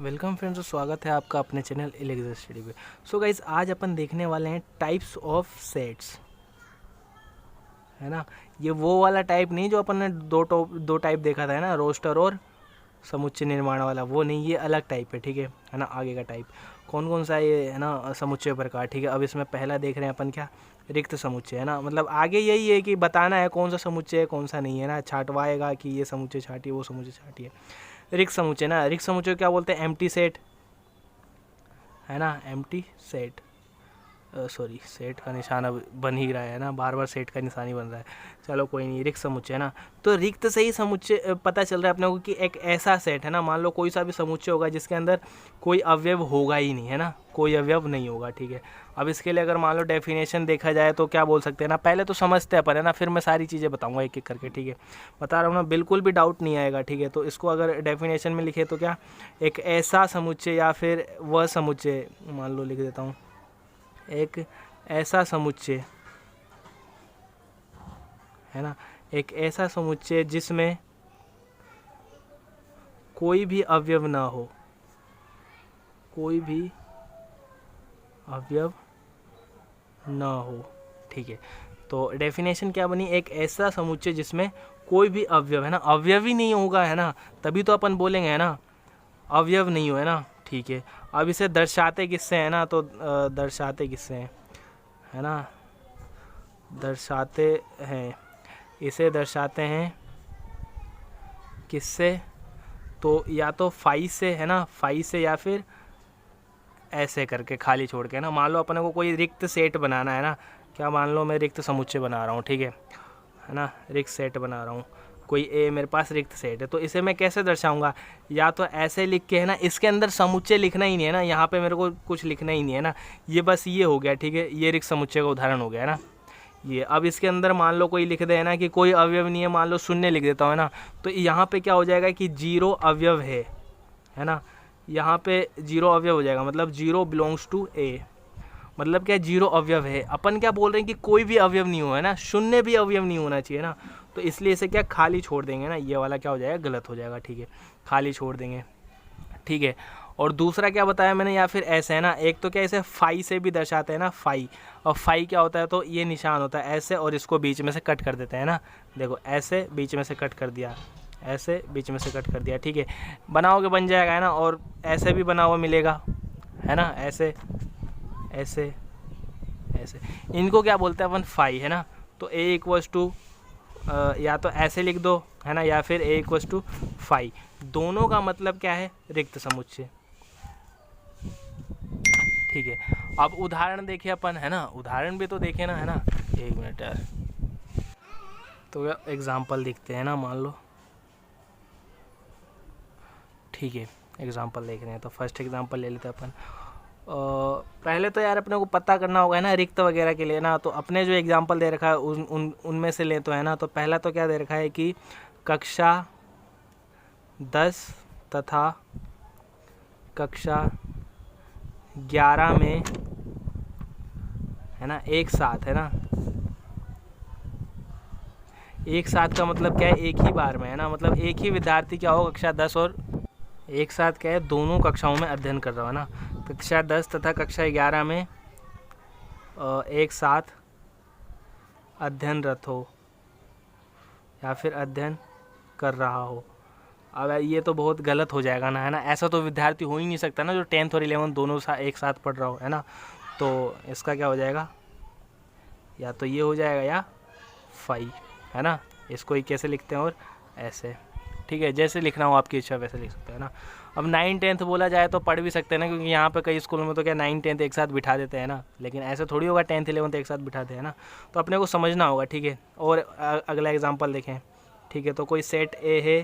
Welcome friends, तो स्वागत है आपका अपने चैनल इलेक्ट्रिक स्टडी पे। सो गाइस, आज अपन देखने वाले हैं टाइप्स ऑफ सेट्स, है ना। ये वो वाला टाइप नहीं जो अपन ने दो टाइप देखा था, है ना, रोस्टर और समुच्चय निर्माण वाला, वो नहीं, ये अलग टाइप है, ठीक है ना। आगे का टाइप कौन कौन सा ये है ना, समुच्चय प्रकार, ठीक है। अब इसमें पहला देख रहे हैं अपन क्या, रिक्त समुच्चय, है ना। मतलब आगे यही है कि बताना है कौन सा समुच्चय है कौन सा नहीं है ना, छांटवाएगा कि ये समुच्चय छाटिए वो समुच्चय छाटिए। रिक्त समुच्चय ना, रिक्त समुच्चय क्या बोलते हैं, एम्प्टी सेट, है ना, एम्प्टी सेट। सॉरी, सेट का निशान अब बन ही रहा है ना, बार बार सेट का निशान ही बन रहा है। चलो कोई नहीं, रिक्त समुच्चय है ना। तो रिक्त से ही समुच्चय पता चल रहा है अपने को कि एक ऐसा सेट है ना, मान लो कोई सा भी समुच्चय होगा जिसके अंदर कोई अवयव होगा ही नहीं, है ना, कोई अवयव नहीं होगा, ठीक है। अब इसके लिए अगर मान लो डेफिनेशन देखा जाए तो क्या बोल सकते हैं ना, पहले तो समझते हैं अपन, है ना, फिर मैं सारी चीज़ें बताऊंगा एक एक करके, ठीक है। बता रहा हूँ ना, बिल्कुल भी डाउट नहीं आएगा, ठीक है। तो इसको अगर डेफिनेशन में लिखे तो क्या, एक ऐसा समुच्चय या फिर वह समुच्चय, मान लो लिख देता हूँ, एक ऐसा समुच्चय, है ना, एक ऐसा समुच्चय जिसमें कोई भी अवयव ना हो, कोई भी अवयव ना हो, ठीक है। तो डेफिनेशन क्या बनी, एक ऐसा समुच्चय जिसमें कोई भी अवयव, है ना, अवयव ही नहीं होगा, है ना, तभी तो अपन बोलेंगे, है ना, अवयव नहीं हो, है ना, ठीक है। अब इसे दर्शाते किससे, है ना, तो दर्शाते किससे हैं, है ना, दर्शाते हैं, इसे दर्शाते हैं किससे, तो या तो फाई से, है ना, फाई से, या फिर ऐसे करके खाली छोड़ के, ना। मान लो अपने को कोई रिक्त सेट बनाना है ना, क्या, मान लो मैं रिक्त समुच्चय बना रहा हूँ, ठीक है ना, रिक्त सेट बना रहा हूँ, कोई ए मेरे पास रिक्त सेट है, तो इसे मैं कैसे दर्शाऊंगा, या तो ऐसे लिख के, है ना, इसके अंदर समुच्चय लिखना ही नहीं है ना, यहाँ पे मेरे को कुछ लिखना ही नहीं है ना, ये बस ये हो गया, ठीक है, ये रिक्त समुच्चय का उदाहरण हो गया, है ना ये। अब इसके अंदर मान लो कोई लिख दे, है ना, कि कोई अवयव नहीं है, मान लो शून्य लिख देता हूँ, है ना, तो यहाँ पे क्या हो जाएगा कि जीरो अवयव है ना, यहाँ पे जीरो अवयव हो जाएगा, मतलब जीरो बिलोंग्स टू ए, मतलब क्या, जीरो अवयव है। अपन क्या बोल रहे हैं कि कोई भी अवयव नहीं हो, है ना, शून्य भी अवयव नहीं होना चाहिए ना, तो इसलिए इसे क्या, खाली छोड़ देंगे ना, ये वाला क्या हो जाएगा, गलत हो जाएगा, ठीक है, खाली छोड़ देंगे, ठीक है। और दूसरा क्या बताया मैंने, या फिर ऐसे, है ना, एक तो क्या, इसे फाई से भी दर्शाते हैं ना, फाई, और फाई क्या होता है, तो ये निशान होता है ऐसे, और इसको बीच में से कट कर देते हैं ना, देखो ऐसे बीच में से कट कर दिया, ऐसे बीच में से कट कर दिया, ठीक है, बनाओगे बन जाएगा, है ना, और ऐसे भी बना हुआ मिलेगा, है ना, ऐसे ऐसे ऐसे, इनको क्या बोलते हैं अपन, फाई, है ना। तो ए इक्वल्स टू, या तो ऐसे लिख दो, है ना, या फिर ए इक्वल्स टू फाई, दोनों का मतलब क्या है, रिक्त समुच्चय, ठीक है। अब उदाहरण देखे अपन, है ना, उदाहरण भी तो देखे ना, है ना, एक मिनट यार, तो एग्जाम्पल देखते हैं ना, मान लो, ठीक है, एग्जाम्पल देख रहे हैं, तो फर्स्ट एग्जाम्पल ले लेते हैं अपन। पहले तो यार अपने को पता करना होगा, है ना, रिक्त वगैरह के लिए ना, तो अपने जो एग्जाम्पल दे रखा है उनमें से ले तो, है ना। तो पहला तो क्या दे रखा है कि कक्षा 10 तथा कक्षा 11 में, है ना, एक साथ, है ना, एक साथ का मतलब क्या है, एक ही बार में, है ना, मतलब एक ही विद्यार्थी क्या हो, कक्षा 10 और एक साथ क्या है, दोनों कक्षाओं में अध्ययन कर रहा है ना, कक्षा 10 तथा कक्षा 11 में एक साथ अध्ययनरत हो या फिर अध्ययन कर रहा हो। अब ये तो बहुत गलत हो जाएगा ना, है ना, ऐसा तो विद्यार्थी हो ही नहीं सकता ना जो 10th और 11th दोनों एक साथ पढ़ रहा हो, है ना। तो इसका क्या हो जाएगा, या तो ये हो जाएगा या फाई, है ना। इसको ही कैसे लिखते हैं, और ऐसे, ठीक है, जैसे लिखना हो आपकी इच्छा वैसे लिख सकते हैं ना। अब 9th-10th बोला जाए तो पढ़ भी सकते हैं ना, क्योंकि यहाँ पे कई स्कूलों में तो क्या 9th-10th एक साथ बिठा देते हैं ना, लेकिन ऐसे थोड़ी होगा 10th-11th एक साथ बिठाते हैं ना, तो अपने को समझना होगा, ठीक है। और अगला एग्जांपल देखें, ठीक है। तो कोई सेट ए है,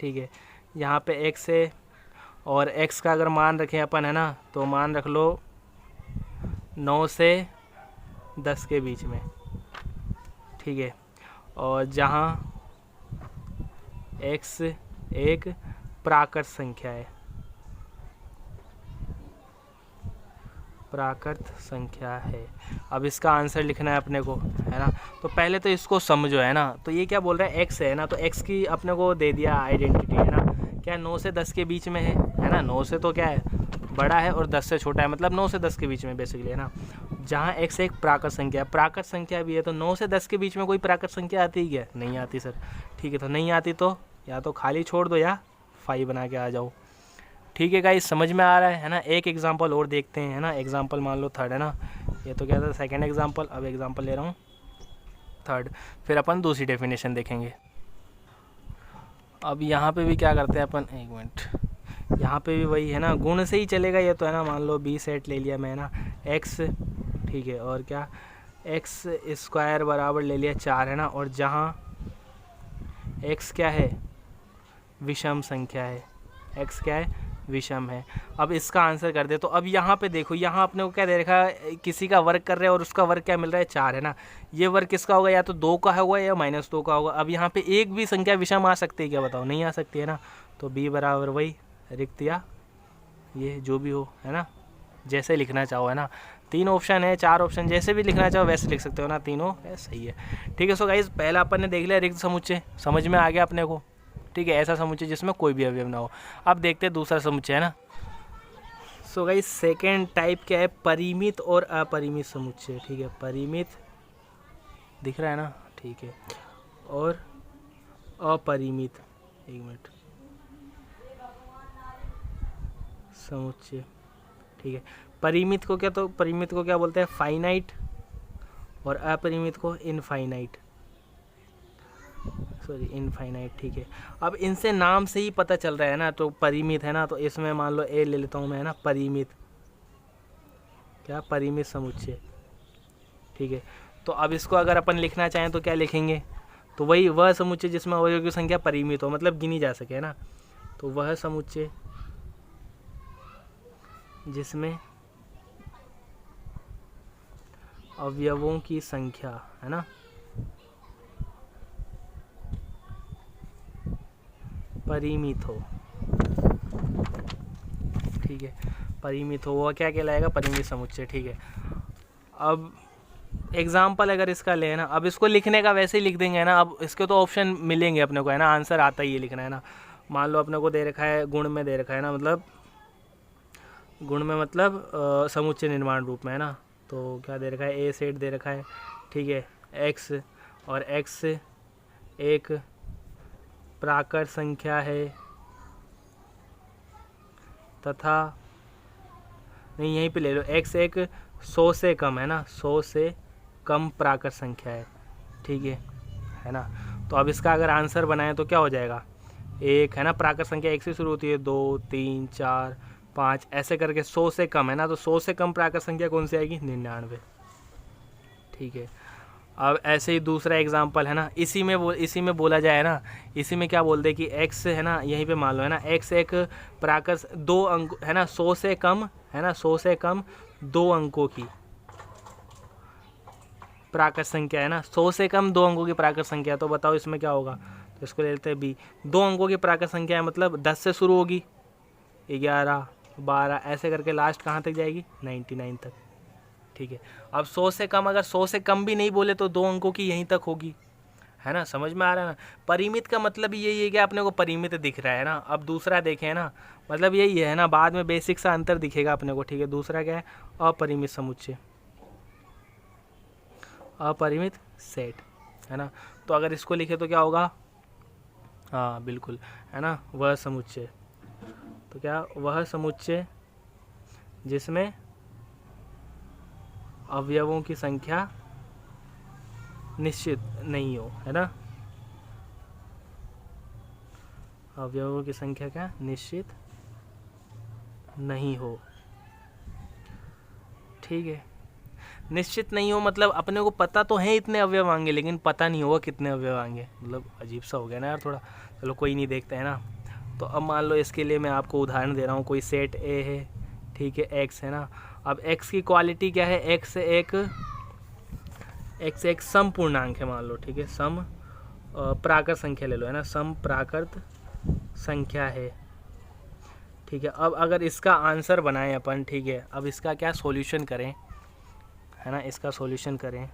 ठीक है, यहाँ पे एक्स है, और एक्स का अगर मान रखें अपन, है ना, तो मान रख लो 9 से 10 के बीच में, ठीक है, और जहाँ x एक प्राकृत संख्या है, प्राकृत संख्या है। अब इसका आंसर लिखना है अपने को, है ना। तो पहले तो इसको समझो, है ना। तो ये क्या बोल रहा है, x है ना, तो x की अपने को दे दिया आइडेंटिटी, है ना, क्या 9 से 10 के बीच में है ना। 9 से तो क्या है बड़ा है और 10 से छोटा है, मतलब 9 से 10 के बीच में बेसिकली, है ना। जहाँ x एक प्राकृत संख्या है, प्राकृत संख्या भी है, तो 9 से 10 के बीच में कोई प्राकृत संख्या आती है क्या? नहीं आती सर। ठीक है, तो नहीं आती तो या तो खाली छोड़ दो या 5 बना के आ जाओ। ठीक है गाइस, समझ में आ रहा है ना। एक एग्जांपल और देखते हैं, है ना। एग्जांपल मान लो थर्ड, है ना। ये तो क्या था सेकंड एग्जांपल, अब एग्जांपल ले रहा हूँ थर्ड, फिर अपन दूसरी डेफिनेशन देखेंगे। अब यहाँ पे भी क्या करते हैं अपन, एक मिनट, यहाँ पे भी वही है ना, गुण से ही चलेगा ये तो, है ना। मान लो बी सेट ले लिया मैं ना, एक्स, ठीक है, और क्या एक्स स्क्वायर बराबर ले लिया 4, है ना। और जहाँ एक्स क्या है विषम संख्या है, एक्स क्या है विषम है। अब इसका आंसर कर दे तो अब यहाँ पे देखो, यहाँ अपने को क्या दे रखा है, किसी का वर्ग कर रहे हैं और उसका वर्ग क्या मिल रहा है 4, है ना। ये वर्ग किसका होगा, या तो 2 का होगा या -2 का होगा। अब यहाँ पे एक भी संख्या विषम आ सकती है क्या, बताओ, नहीं आ सकती, है ना। तो b बराबर वही रिक्त या ये जो भी हो, है ना, जैसे लिखना चाहो, है ना। 3 ऑप्शन है, 4 ऑप्शन, जैसे भी लिखना चाहो वैसे लिख सकते हो ना, तीनों है सही है। ठीक है, सो गाइस पहला अपन ने देख लिया रिक्त समुच्चय, समझ में आ गया अपने को। ठीक है, ऐसा समुच्चय जिसमें कोई भी अवयव ना हो। अब देखते हैं दूसरा समुच्चय, है ना। सो गाइस सेकेंड टाइप क्या है, परिमित और अपरिमित समुच्चय। ठीक है, परिमित दिख रहा है ना, ठीक है, और अपरिमित, एक मिनट, समुच्चय। ठीक है, परिमित को क्या, तो परिमित को क्या बोलते हैं, फाइनाइट, और अपरिमित को इनफाइनाइट, सॉरी इनफाइनाइट। ठीक है, अब इनसे नाम से ही पता चल रहा है ना, तो परिमित है ना, तो इसमें मान लो ए ले लेता हूँ मैं, है ना, परिमित, क्या परिमित समुच्चय। ठीक है, तो अब इसको अगर अपन लिखना चाहें तो क्या लिखेंगे, तो वही वह समुच्चय जिसमें अवयवों की संख्या परिमित हो, मतलब गिनी जा सके, है ना। तो वह समुच्चय जिसमें अवयवों की संख्या, है ना, परिमित हो। ठीक है, परिमित हो, वह क्या कहलाएगा, परिमित समुच्चय। ठीक है, अब एग्जाम्पल अगर इसका ले, ना, अब इसको लिखने का वैसे ही लिख देंगे, है ना। अब इसके तो ऑप्शन मिलेंगे अपने को, है ना, आंसर आता ही है लिखना, है ना। मान लो अपने को दे रखा है गुण में दे रखा है ना, मतलब गुण में मतलब समुच्चय निर्माण रूप में, है ना। तो क्या दे रखा है, ए सेट दे रखा है, ठीक है, एक्स, और एक्स एक प्राकृत संख्या है तथा, नहीं यहीं पे ले लो, एक्स एक 100 से कम, है ना, 100 से कम प्राकृत संख्या है। ठीक है ना। तो अब इसका अगर आंसर बनाएं तो क्या हो जाएगा, एक, है ना, प्राकृत संख्या 1 से शुरू होती है, 2 3 4 5 ऐसे करके 100 से कम, है ना। तो 100 से कम प्राकृत संख्या कौन सी आएगी, 99। ठीक है, अब ऐसे ही दूसरा एग्जाम्पल, है ना, इसी में बोला जाए ना, इसी में क्या बोलते हैं कि x, है ना, यहीं पे मान लो, है ना, x एक प्राकृत 2 अंक, है ना, 100 से कम, है ना, 100 से कम 2 अंकों की प्राकृत संख्या, है ना। 100 से कम 2 अंकों की प्राकृत संख्या, तो बताओ इसमें क्या होगा, तो इसको ले लेते हैं b। 2 अंकों की प्राकृत संख्या है, मतलब 10 से शुरू होगी, 11 12 ऐसे करके लास्ट कहाँ तक जाएगी, 99 तक। ठीक है, अब 100 से कम, अगर 100 से कम भी नहीं बोले तो 2 अंकों की यहीं तक होगी, है ना। समझ में आ रहा है ना। परिमित का मतलब यही है कि अपने को परिमित दिख रहा है ना। अब दूसरा देखें, है ना, मतलब यही है ना, बाद में बेसिक सा अंतर दिखेगा अपने को। ठीक है, दूसरा क्या है, अपरिमित समुच्चय, अपरिमित सेट, है ना। तो अगर इसको लिखे तो क्या होगा, हाँ बिल्कुल, है ना, वह समुच्चय। तो क्या, वह समुच्चय जिसमें अवयवों की संख्या निश्चित नहीं हो, है ना, अवयवों की संख्या क्या निश्चित नहीं हो। ठीक है, निश्चित नहीं हो मतलब अपने को पता तो है इतने अवयव आएंगे, लेकिन पता नहीं होगा कितने अवयव आएंगे, मतलब अजीब सा हो गया ना यार थोड़ा। चलो कोई नहीं, देखते हैं ना। तो अब मान लो इसके लिए मैं आपको उदाहरण दे रहा हूँ, कोई सेट ए है, ठीक है, एक्स, है ना। अब एक्स की क्वालिटी क्या है, एक्स एक सम पूर्णांक है मान लो, ठीक है, सम प्राकृत संख्या ले लो, है ना, सम प्राकृत संख्या है। ठीक है, अब अगर इसका आंसर बनाएं अपन, ठीक है, अब इसका क्या सॉल्यूशन करें, है ना, इसका सॉल्यूशन करें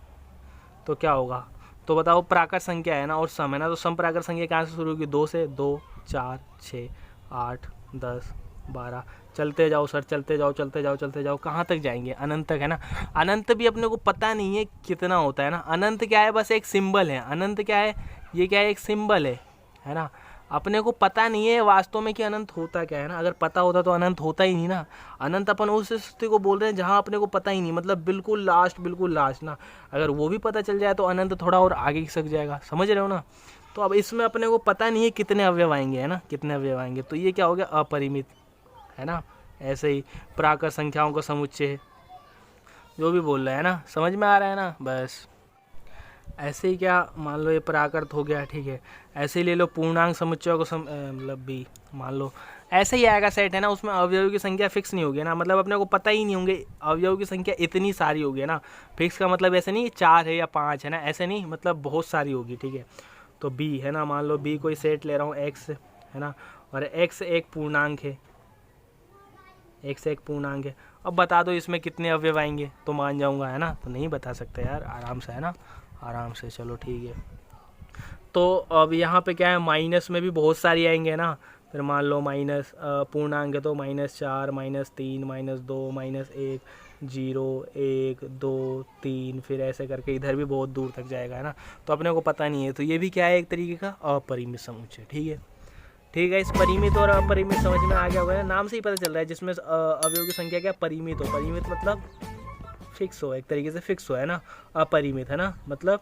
तो क्या होगा, तो बताओ प्राकृत संख्या है ना और सम, है ना, तो सम प्राकृत संख्या कहाँ से शुरू होगी, 2 से, 2 4 6 8, 10, 12, चलते जाओ सर, चलते जाओ चलते जाओ चलते जाओ, कहाँ तक जाएंगे? अनंत तक, है ना। अनंत भी अपने को पता नहीं है कितना होता है ना। अनंत क्या है? बस एक सिंबल है। अनंत क्या है? ये क्या है? एक सिंबल है ना। अपने को पता नहीं है वास्तव में कि अनंत होता क्या है ना। अगर पता होता तो अनंत होता ही नहीं ना। अनंत अपन उस स्थिति को बोल रहे हैं जहाँ अपने को पता ही नहीं, मतलब बिल्कुल लास्ट ना। अगर वो भी पता चल जाए तो अनंत थोड़ा और आगे खिसक जाएगा, समझ रहे हो ना। तो अब इसमें अपने को पता नहीं है कितने अवयव आएंगे, है ना, कितने अवयव आएंगे। तो ये क्या हो गया? अपरिमित, है ना। ऐसे ही प्राकृत संख्याओं का समुच्चय, जो भी बोल रहा है ना, समझ में आ रहा है ना। बस ऐसे ही क्या, मान लो ये प्राकृत हो गया, ठीक है। ऐसे ही ले लो पूर्णांक समुच्चयों को मतलब भी मान लो ऐसे ही आएगा सेट, है ना। उसमें अवयवों की संख्या फिक्स नहीं होगी ना, मतलब अपने को पता ही नहीं होंगे अवयवों की संख्या इतनी सारी होगी ना। फिक्स का मतलब ऐसे नहीं 4 है या 5 है ना, ऐसे नहीं, मतलब बहुत सारी होगी, ठीक है। तो बी, है ना, मान लो बी कोई सेट ले रहा हूँ एक्स, है ना, और एक्स एक पूर्णांक है, एक्स एक पूर्णांक है। अब बता दो इसमें कितने अवयव आएंगे तो मान जाऊंगा, है ना। तो नहीं बता सकते यार, आराम से, है ना, आराम से। चलो ठीक है। तो अब यहाँ पे क्या है, माइनस में भी बहुत सारी आएंगे ना। फिर मान लो माइनस पूर्णांक है तो -4, -3, -2, -1, 0, 1, 2, 3, फिर ऐसे करके इधर भी बहुत दूर तक जाएगा, है ना। तो अपने को पता नहीं है, तो ये भी क्या है, एक तरीके का अपरिमित समुच्चय, ठीक है। ठीक है, इस परिमित और अपरिमित समझ में आ गया होगा, नाम से ही पता चल रहा है, जिसमें अवयव की संख्या क्या परिमित हो। परिमित मतलब फिक्स हो, एक तरीके से फिक्स हो, है ना। अपरिमित, है ना, मतलब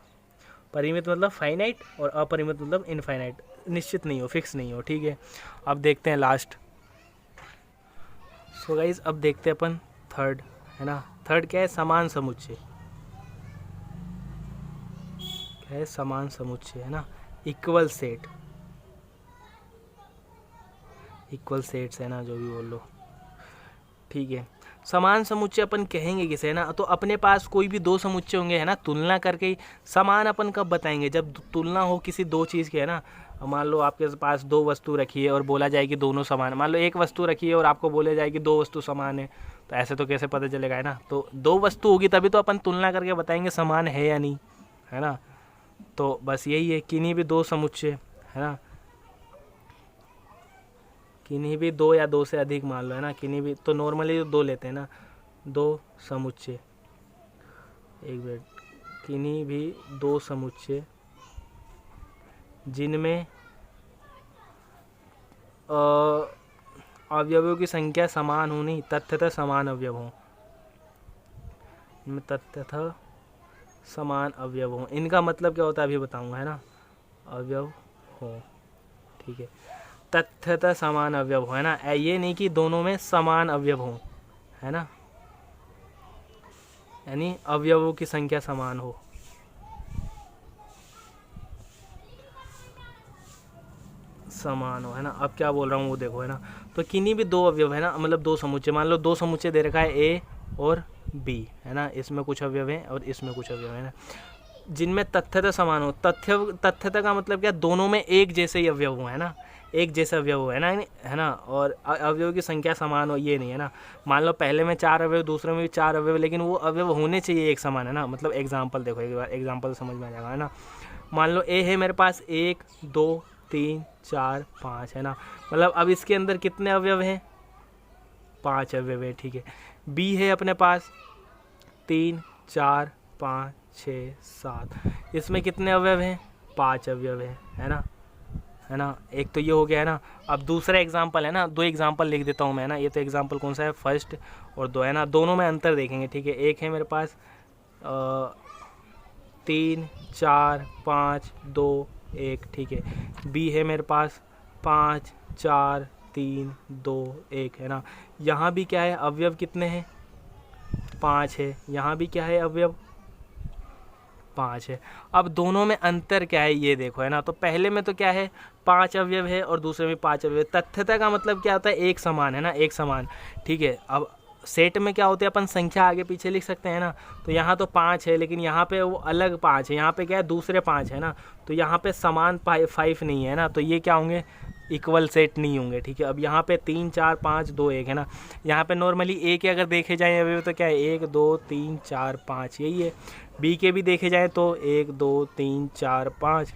परिमित मतलब फाइनाइट, और अपरिमित मतलब इनफाइनाइट, निश्चित नहीं हो, फिक्स नहीं हो, ठीक है। अब देखते हैं लास्ट। सो गाइज अब देखते हैं अपन थर्ड, है ना। थर्ड क्या है? समान समुच्चय। क्या है? समान समुच्चय, है ना। इक्वल सेट, इक्वल सेट्स, है ना, जो भी बोल लो, ठीक है। समान समुच्चय अपन कहेंगे किसे, है ना। तो अपने पास कोई भी दो समुच्चय होंगे, है ना, तुलना करके ही समान अपन कब बताएंगे, जब तुलना हो किसी दो चीज़ की, है ना। मान लो आपके पास दो वस्तु रखी है और बोला जाए कि दोनों समान, मान लो एक वस्तु रखी है और आपको बोले जाए कि दो वस्तु समान है, तो ऐसे तो कैसे पता चलेगा, है ना। तो दो वस्तु होगी तभी तो अपन तुलना करके बताएंगे समान है या नहीं, है ना। तो बस यही है, किन्हीं भी दो समुच्चय, है ना, किन्हीं भी दो या दो से अधिक मान लो, है ना, किन्हीं भी, तो नॉर्मली दो लेते हैं ना, दो समुच्चय, एक मिनट, किन्हीं भी दो समुच्चय जिनमें अवयवों की संख्या समान हो, नहीं तथ्यतः समान अवयव हों, इनमें तथ्यतः समान अवयव हों। इनका मतलब क्या होता है अभी बताऊंगा, है ना। अवयव हो, ठीक है, तथ्यतः समान अवयव हो, है ना। ये नहीं कि दोनों में समान अवयव हो, है ना, यानी अवयवों की संख्या समान हो। समान हो, है ना। अब क्या बोल रहा हूँ वो देखो, है ना। तो किन्हीं भी दो अवयव, है ना, मतलब दो समुच्चय, मान लो दो समुच्चय दे रखा है ए और बी, है ना, इसमें कुछ अवयव हैं और इसमें कुछ अवयव, है ना, जिनमें तथ्यतः समान हो। तथ्यतः का मतलब क्या, दोनों में एक जैसे ही अवयव हो, है ना, एक जैसा अवयव हो, है ना, और अवयव की संख्या समान हो, ये नहीं, है ना। मान लो पहले में 4 अवयव, दूसरे में भी 4 अवयव, लेकिन वो अवयव होने चाहिए एक समान, है ना। मतलब एग्जाम्पल देखो, एक बार एग्जाम्पल समझ में आ जाएगा, है ना। मान लो ए है मेरे पास 1, 2, 3, 4, 5, है ना, मतलब अब इसके अंदर कितने अवयव हैं, 5 अवयव है, ठीक है। बी है अपने पास 3, 4, 5, 6, 7, इसमें कितने अवयव हैं, 5 अवयव है ना, है ना। एक तो ये हो गया, है ना। अब दूसरा एग्जाम्पल, है ना, दो एग्जाम्पल लिख देता हूँ मैं, ना। ये तो एग्जाम्पल कौन सा है, फर्स्ट और दो, है ना, दोनों में अंतर देखेंगे, ठीक है। एक है मेरे पास 3, 4, 5, 2, 1, ठीक है। बी है मेरे पास 5, 4, 3, 2, 1, है ना। यहाँ भी क्या है, अवयव कितने हैं, 5 है। यहाँ भी क्या है, अवयव 5 है। अब दोनों में अंतर क्या है ये देखो, है ना। तो पहले में तो क्या है, 5 अवयव है और दूसरे में 5 अवयव। तथ्यता का मतलब क्या होता है, एक समान, है ना, एक समान, ठीक है। अब सेट में क्या होते हैं, अपन संख्या आगे पीछे लिख सकते हैं ना। तो यहाँ तो 5 है, लेकिन यहाँ पे वो अलग 5 है, यहाँ पे क्या है, दूसरे 5 है ना। तो यहाँ पे समान 5 नहीं है ना, तो ये क्या होंगे, इक्वल सेट नहीं होंगे, ठीक है। अब यहाँ पे 3, 4, 5, 2, 1, है ना। यहाँ पे नॉर्मली ए के अगर देखे जाएँ अभी तो क्या है, 1, 2, 3, 4, 5, यही है। बी के भी देखे जाएँ तो 1, 2, 3, 4, 5,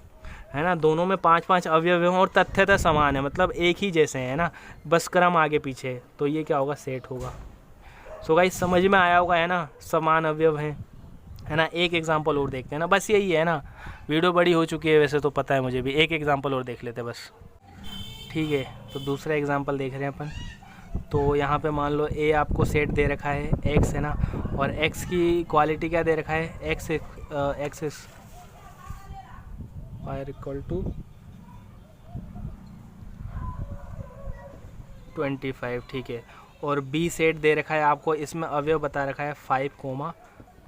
है ना, दोनों में 5-5 अवयव हैं और तथ्यतः समान है, मतलब एक ही जैसे हैं ना, बस क्रम आगे पीछे है, तो ये क्या होगा, सेट होगा। सो गाइस समझ में आया होगा है ना, समान अवयव हैं, है ना। एक एग्जांपल और देखते हैं ना, बस यही है ना, वीडियो बड़ी हो चुकी है वैसे तो पता है मुझे भी, एक एग्जांपल और देख लेते हैं बस, ठीक है। तो दूसरा एग्जांपल देख रहे हैं अपन। तो यहाँ पे मान लो ए आपको सेट दे रखा है एक्स, है ना, और एक्स की क्वालिटी क्या दे रखा है, X is y equal to 25, ठीक है। और बी सेट दे रखा है आपको, इसमें अवयव बता रखा है 5,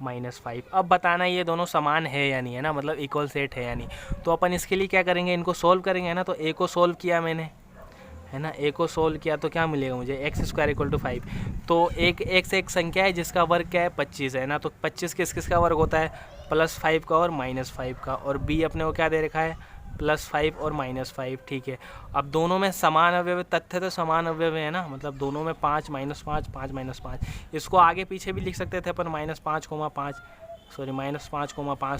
-5। अब बताना ये दोनों समान है या नहीं, है ना, मतलब इक्वल सेट है या नहीं। तो अपन इसके लिए क्या करेंगे, इनको सोल्व करेंगे, है ना। तो ए को सोल्व किया मैंने, है ना, ए को सोल्व किया तो क्या मिलेगा मुझे, x² इक्वल टू 5। तो एक संख्या है जिसका वर्ग क्या है, 25 है ना। तो 25 किस किस का वर्ग होता है, +5 का और -5 का। और b अपने को क्या दे रखा है, +5 और -5, ठीक है। अब दोनों में समान अवयव, तथ्य तो समान अवयव है ना, मतलब दोनों में 5 -5 5 -5। इसको आगे पीछे भी लिख सकते थे अपन, -5,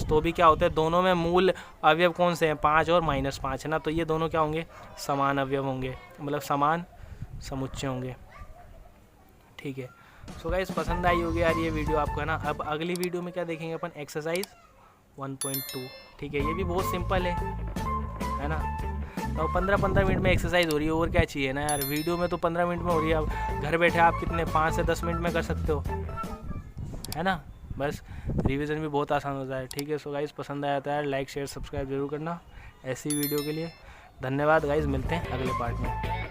तो भी क्या होता है, दोनों में मूल अवयव कौन से हैं, 5 और -5, है ना। तो ये दोनों क्या होंगे, समान अवयव होंगे, मतलब समान समुच्चय होंगे, ठीक है। सो गाइस पसंद आई होगी यार ये वीडियो आपको, है ना। अब अगली वीडियो में क्या देखेंगे अपन, एक्सरसाइज 1.2, ठीक है। ये भी बहुत सिंपल है ना। तो 15-15 मिनट में एक्सरसाइज हो रही है, और क्या चाहिए ना यार, वीडियो में तो 15 मिनट में हो रही है, अब घर बैठे आप कितने 5 से 10 मिनट में कर सकते हो, है ना। बस रिवीजन भी बहुत आसान होता है, ठीक है। सो गाइस पसंद आया तो यार लाइक शेयर सब्सक्राइब जरूर करना ऐसी वीडियो के लिए। धन्यवाद गाइस, मिलते हैं अगले पार्ट में।